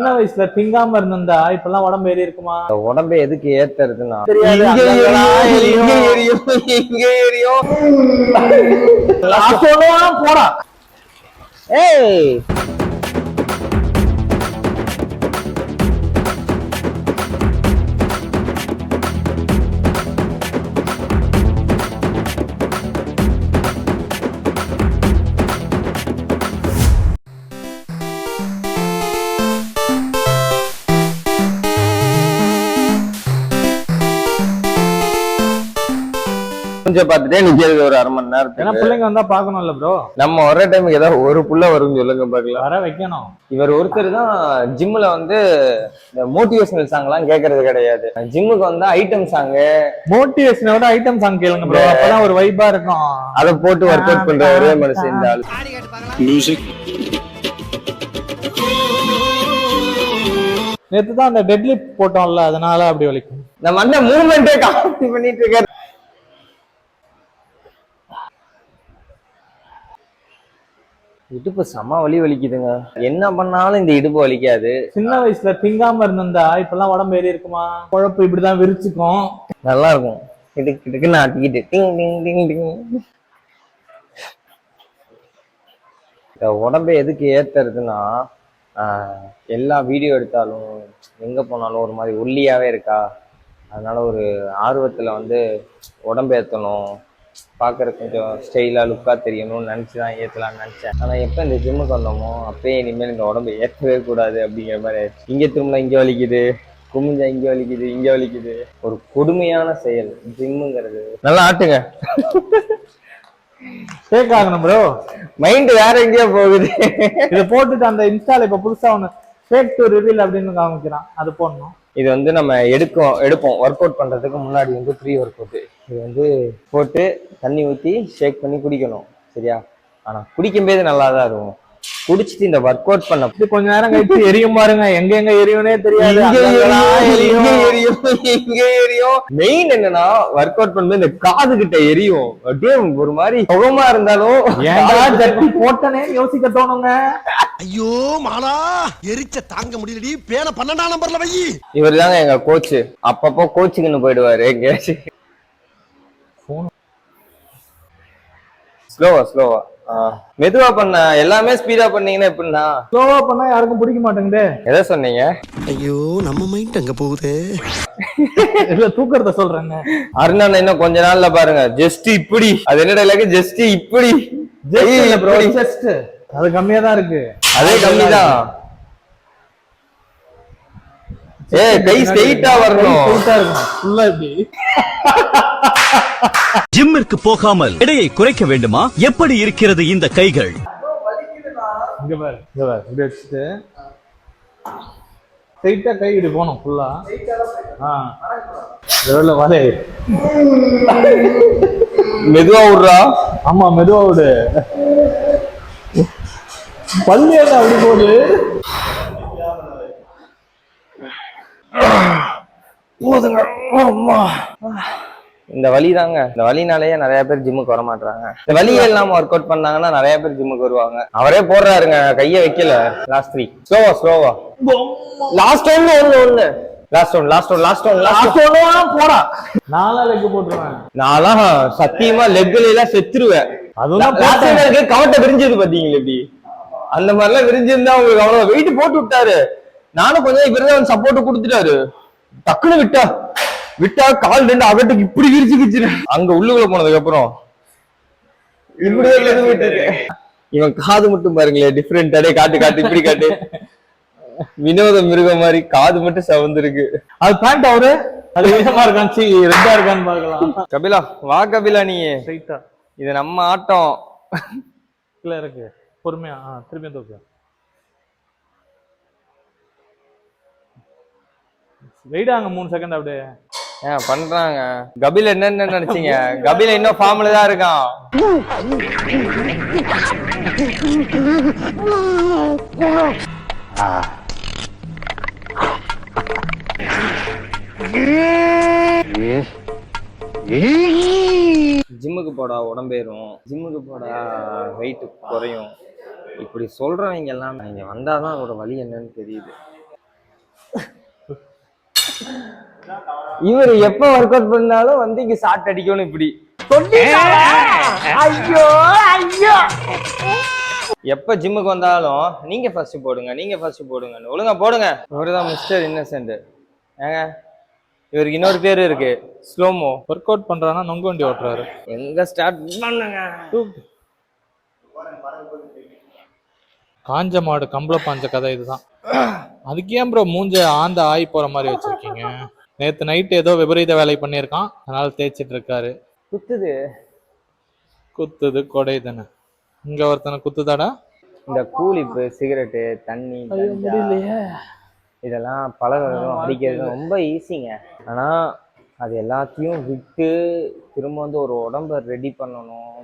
சின்ன வயசுல திங்காம இருந்திருந்தா இப்பெல்லாம் உடம்பு ஏறி இருக்குமா? உடம்பு எதுக்கு ஏத்துறதுன்னா போடா. ஏய் கொஞ்சம் பார்த்துட்டே நிக்கிறது ஒரு அரை மணி நேரத்துக்கு. ஏன்னா பிள்ளைங்க வந்தா பாக்கணும்ல ப்ரோ. நம்ம ஒரே டைமுக்கு ஏதாவது ஒரு புள்ள வரும் சொல்லுங்க பாக்கலாம். வர வைக்கணும். இவர் ஒருத்தர் தான் ஜிம்ல வந்து இந்த மோட்டிவேஷனல் சாங் எல்லாம் கேட்கறது கிடையாது. ஜிம்முக்கு வந்தா ஐட்டம் சாங், மோட்டிவேஷனோட ஐட்டம் சாங் கேளுங்க ப்ரோ. அப்பதான் ஒரு வைபா இருக்கும். அதை போட்டு ஒர்க் அவுட் பண்ற ஒரே மனுஷன் இந்த ஆளு. மியூசிக் நேத்து தான் அந்த டெட்லிஃப்ட் போட்டோம்ல, அதனால அப்படி வலிக்கும். நம்ம அந்த மூவ்மெண்ட்டே காப்பி பண்ணிட்டு இருக்காரு. இடுப்பு செம வலி வலிக்குதுங்க. என்ன பண்ணாலும் இந்த இடுப்பு வலிக்காது. சின்ன வயசுல திங்காம இருந்திருந்தா இப்பெல்லாம் உடம்பு ஏறி இருக்குமா? குழப்பு இப்படிதான் விரிச்சுக்கும். நல்லா இருக்கும். கிடுக்கு கிடுக்குன்னு ஆட்டிக்கிட்டு டிங் டிங் டிங் டிங். உடம்பை எதுக்கு ஏத்துறதுன்னா, எல்லா வீடியோ எடுத்தாலும் எங்க போனாலும் ஒரு மாதிரி ஒல்லியாவே இருக்கா, அதனால ஒரு ஆர்வத்துல வந்து உடம்பு ஏத்தணும், பார்க்கற கொஞ்சம் ஸ்டைலா லுக்கா தெரியணும்னு நினைச்சுதான் ஏத்தலாம்னு நினைச்சேன். ஆனா எப்ப இந்த ஜிம்முக்கு வந்தோமோ அப்பயே இனிமேல் இந்த உடம்பு ஏற்றவே கூடாது அப்படிங்கிற மாதிரி ஆயிடுச்சு. இங்க திரும்ப இங்க வலிக்குது, குமிஞ்சா இங்க வலிக்குது, இங்க வலிக்குது. ஒரு கொடுமையான செயல் ஜிம்முங்கிறது. நல்லா ஆட்டுங்க. ஷேக் ஆகணும் ப்ரோ. மைண்ட் வேற எங்கேயோ போகுது. இதை போட்டுட்டு அந்த இன்ஸ்டால இப்ப புதுசா ஒண்ணு ஷேக் டு ரிவீல் அப்படின்னு காமிக்கிறான், அது போடணும். இது வந்து நம்ம எடுப்போம் ஒர்க் அவுட் பண்றதுக்கு முன்னாடி வந்து ப்ரீ ஒர்க் அவுட். இது வந்து போட்டு தண்ணி ஊற்றி ஷேக் பண்ணி குடிக்கணும், சரியா? ஆனா குடிக்கும்போது நல்லா தான் இருக்கும். குடிச்சிட்டு இந்த ஒர்க் அவுட் பண்ண கொஞ்ச நேரம் கழிச்சு எரியும் பாருங்க. எங்க எங்க எரியும்னே தெரியாது. மெயின் என்னன்னா ஒர்க் அவுட் பண்ணும்போது இந்த காது கிட்ட எரியும். அப்படியே ஒரு மாதிரி சுகமா இருந்தாலும் போட்டனே யோசிக்க தோணுங்க. ஐயோ மாலா, எரிச்ச தாங்க முடியலடி. பேன 12ஆம் நம்பர்ல வை. இவர் தாங்க எங்க கோச்சு. அப்பப்போ கோச்சுக்குன்னு போயிடுவாரு எங்கேயாச்சும். ஸ்லோவா மெதுவா பண்ண. எல்லாமே ஸ்பீடா பண்ணீங்கன்னா எப்படின்னா? ஸ்லோவா பண்ணா யாருக்கும் பிடிக்க மாட்டேங்குது. எதை சொன்னீங்க? ஐயோ நம்ம மைண்ட் அங்க போகுது. இல்ல தூக்கறத சொல்றேங்க. அருணா இன்னும் கொஞ்ச நாள்ல பாருங்க ஜஸ்ட் இப்படி. அது என்ன டைலாக்? ஜஸ்ட் இப்படி. ஜஸ்ட் அது கம்மியா தான் இருக்கு. அதே கம்மிதான். கை ஸ்ட்ரெயிட்டா வரணும். ஃபுல்லா இப்படி. ஜிம்மிற்கு போகாமல் எடையை குறைக்க வேண்டுமா? எப்படி இருக்கிறது இந்த கைகள்? இங்க பாரு, இப்படி வச்சுட்டு ஸ்ட்ரெயிட்டா கை இப்படி போகணும் ஃபுல்லா. வாலே மெதுவா விடுறா. ஆமா மெதுவா விடு. பள்ளி அப்படி போகுது. போதுங்க. இந்த வலி தாங்க. இந்த வலினாலேயே நிறைய பேர் ஜிம்முக்கு வர மாட்டாங்க. இந்த வலியே இல்லாம ஒர்க் அவுட் பண்ணாங்கன்னா நிறைய பேர் ஜிம்முக்கு வருவாங்க. அவரே போடுறாருங்க, கைய வைக்கல. லாஸ்ட் 3 ஸ்லோவா லாஸ்ட் ஒன்னு போடா. நாலா லெக் போட்டுருவேன். நான்லாம் சத்தியமா லெக்ல எல்லாம் செத்துருவேன். அதுதான் கவட்டை விரிஞ்சது பாத்தீங்களா? எப்படி அந்த மாதிரிலாம் விரிஞ்சிருந்தா உங்களுக்கு அவ்வளவு வெயிட் போட்டு விட்டாரு. நானும் கொஞ்சம் இவருதான் சப்போர்ட் கொடுத்துட்டாரு. டக்குன்னு விட்டா கால் 2 அகட்டுக்கு இப்படி விரிச்சுக்கிச்சு. அங்க உள்ளுக்குள்ள போனதுக்கு அப்புறம் இப்படியே இவன் காது மட்டும் பாருங்களேன், டிஃபரெண்ட். காட்டு இப்படி காட்டு. வினோத மிருகம் மாதிரி காது மட்டும் சவந்திருக்கு. அது பேண்ட் அவரு அது விதமா இருக்கான், ரெண்டா இருக்கான்னு பாக்கலாம். கபிலா வா கபிலா, நீ இது நம்ம ஆட்டம். இல்ல இருக்கு பொறுமையா. திரும்பி தூக்கு. வெயிடாங்க 3 செகண்ட் அப்படியே பண்றாங்க. கபில என்ன நினைச்சீங்க? கபில இன்னும் ஃபார்ம்ல தான் இருக்கான். ஜிம்முக்கு போடா உடம்பேறும், ஜிம்முக்கு போடா வெயிட் குறையும், இப்படி சொல்றவங்க எல்லாம் இங்க வந்தாதான் ஒரு வழி என்னன்னு தெரியுது. இவர் எப்ப ஒர்க் அவுட் பண்ணாலும் வந்து இங்க ஷார்ட் அடிக்கணும் இப்படி. ஐயோ ஐயோ. எப்ப ஜிம்முக்கு வந்தாலும் நீங்க ஃபர்ஸ்ட் போடுங்க, நீங்க ஃபர்ஸ்ட் போடுங்க, ஒழுங்கா போடுங்க. இவருதான் மிஸ்டர் இன்னசென்ட். ஏங்க இவருக்கு இன்னொரு பேரு இருக்கு, ஸ்லோமோ. ஒர்க் அவுட் பண்றானா நொங்கு வண்டி ஓட்டுறாரு. எங்க ஸ்டார்ட் பண்ணுங்க. காஞ்ச மாடு கம்பள பாஞ்ச கதை இதுதான். அதுக்கு ஏன் ப்ரோ மூஞ்ச ஆந்த ஆய் போற மாதிரி வச்சிருக்கீங்க? நேத்து நைட் ஏதோ விபரீத வேலை பண்ணியிருக்கான், அதனால தேய்ச்சிட்டு இருக்காரு. குத்துது குத்துது கொடை தானே. இங்க ஒருத்தனை குத்துதாடா. இந்த கூலிப்பு, சிகரெட்டு, தண்ணி, முடியலையே. இதெல்லாம் பழகிறதும் அடிக்கிறதும் ரொம்ப ஈஸிங்க. ஆனா அது எல்லாத்தையும் விட்டு திரும்ப வந்து ஒரு உடம்ப ரெடி பண்ணணும்,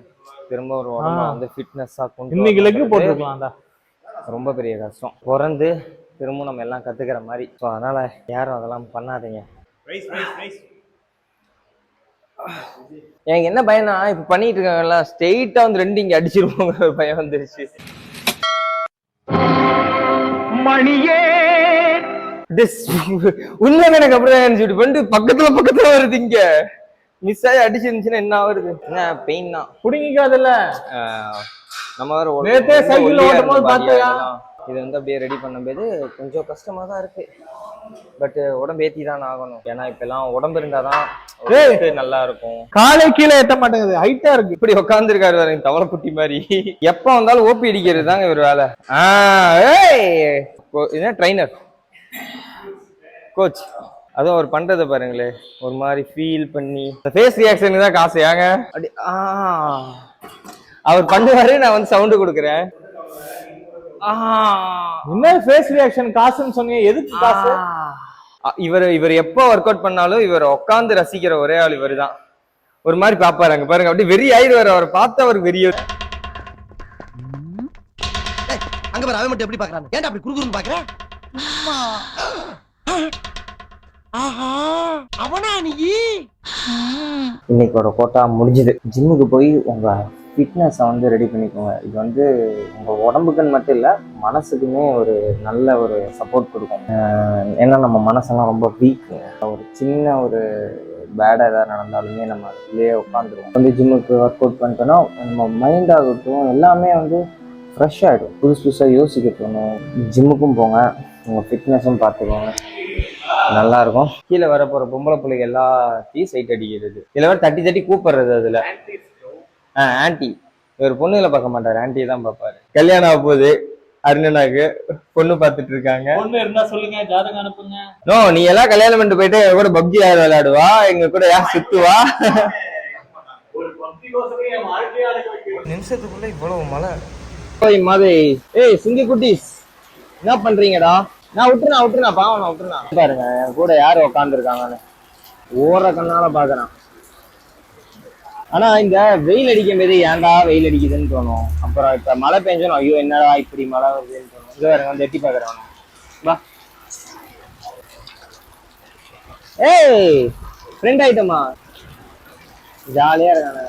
திரும்ப ஒரு உடம்ப வந்து ஃபிட்னஸா கொண்டு இன்னைக்கு லெக் போட்டுருக்கலாம்டா. ரொம்ப பெரிய கஷ்டம். பிறந்து திரும்ப நம்ம எல்லாம் கத்துக்கிற மாதிரி. ஸோ அதனால யாரும் அதெல்லாம் பண்ணாதீங்க. எனக்கு என்ன பயனா, இப்ப பண்ணிட்டு இருக்காங்கல்ல ஸ்ட்ரெயிட்டா வந்து 2 இங்க அடிச்சிருவாங்க, பயம் வந்துருச்சு. மணியே உண்மைங்க எனக்கு அப்படிதான் நினைச்சுட்டு பண்ணிட்டு பக்கத்துல வருது. இங்க மிஸ் ஆகி அடிச்சிருந்துச்சுன்னா என்ன ஆகுறது? என்ன பெயின் தான். புடிங்கிக்காதுல்ல. நம்ம வேற நேத்தே சைக்கிள் ஓட்டும் போது பாத்தியா? இது வந்து அப்படியே ரெடி பண்ணும்போது கொஞ்சம் கஷ்டமா தான் இருக்கு. பட் உடம்பு ஏத்தி தான் ஆகணும். ஏன்னா இப்ப எல்லாம் உடம்பு இருந்தாதான் நல்லா இருக்கும். காலை கீழே ஏத்த மாட்டேங்குது, ஹைட்டா இருக்கு. இப்படி உட்காந்துருக்காரு வேற தவளை குட்டி மாதிரி. எப்ப வந்தாலும் ஓபி அடிக்கிறது தாங்க இவர் வேலை. என்ன ட்ரைனர் கோச், அதுவும் அவர் பண்றதை பாருங்களே, ஒரு மாதிரி ஃபீல் பண்ணி ஃபேஸ் ரியாக்ஷனுக்கு தான் காசு. ஏங்க அப்படி அவர் பண்ணுவாரு, நான் வந்து சவுண்டு கொடுக்குறேன். என்ன ஃபேஸ் ரியாக்ஷன் காசுன்னு சொன்னீங்க, எதுக்கு காசு? இவர் எப்போ ஒர்க் அவுட் பண்ணாலும் இவர் உட்காந்து ரசிக்கிற ஒரே ஆள் இவர் தான். ஒரு மாதிரி பாப்பாரு, அங்க பாருங்க அப்படி வெறி ஆயிடுவாரு. அவரை பார்த்தா அவர் வெறிய. அங்க பாரு அவன் மட்டும் எப்படி பாக்குறான், ஏன்டா அப்படி குறுகுறுன்னு பாக்குற? ஆஹா அவனா நீ? இன்னைக்கோட கோட்டா முடிஞ்சுது. ஜிம்முக்கு போய் உங்க ஃபிட்னஸை வந்து ரெடி பண்ணிக்கோங்க. இது வந்து உங்கள் உடம்புக்குன்னு மட்டும் இல்லை, மனசுக்குமே ஒரு நல்ல ஒரு சப்போர்ட் கொடுக்கும். ஏன்னா நம்ம மனசெல்லாம் ரொம்ப வீக்குங்க. ஒரு சின்ன ஒரு பேடாக எதாவது நடந்தாலுமே நம்ம அதுலேயே உட்காந்துருவோம். வந்து ஜிம்முக்கு ஒர்க் அவுட் பண்ணிட்டோன்னா நம்ம மைண்ட் ஆகட்டும் எல்லாமே வந்து ஃப்ரெஷ் ஆகிடும். புதுசாக யோசிக்க தோணும். ஜிம்முக்கும் போங்க, உங்கள் ஃபிட்னஸும் பார்த்துக்கோங்க, நல்லாயிருக்கும். கீழே வர போகிற பொம்பளை பிள்ளைங்க எல்லாத்தையும் சைட் அடிக்கிறது, இதில் வேறு தட்டி தட்டி கூப்பிடுறது. அதில் ஆன்டி, இவர் பொண்ணுகளை பார்க்க மாட்டாரு, ஆன்டியை தான் பார்ப்பாரு. கல்யாணம் ஆக போகுது அருணனாக்கு, பொண்ணு பார்த்துட்டு இருக்காங்க. பொண்ணு இருந்தா சொல்லுங்க, ஜாதகம் அனுப்புங்க. நோ, நீ எல்லாம் கல்யாணம் பண்ணிட்டு போயிட்டு எங்க கூட பப்ஜி யார் விளையாடுவா, எங்க கூட யார் சுத்துவா? நிமிஷத்துக்குள்ள இவ்வளவு மழை மாதிரி. ஏய் சிங்கி குட்டீஸ், என்ன பண்றீங்கடா? நான் விட்டுருனா பாவம், நான் விட்டுருனா. பாருங்க என் கூட யாரு உட்காந்து இருக்காங்கன்னு ஓர கண்ணால பாக்குறான். ஆனா இந்த வெயில் அடிக்கும் போது ஏன்டா வெயில் அடிக்குதுன்னு தோணும். அப்புறம் இப்ப மழை பெஞ்சோம், ஐயோ என்னடா இப்படி மழை வருதுன்னு தோணும். இங்க வேற வந்து எட்டி பாக்குறவன வா. ஏய் ஃப்ரெண்ட் ஆயிட்டமா, ஜாலியா இருக்காங்க.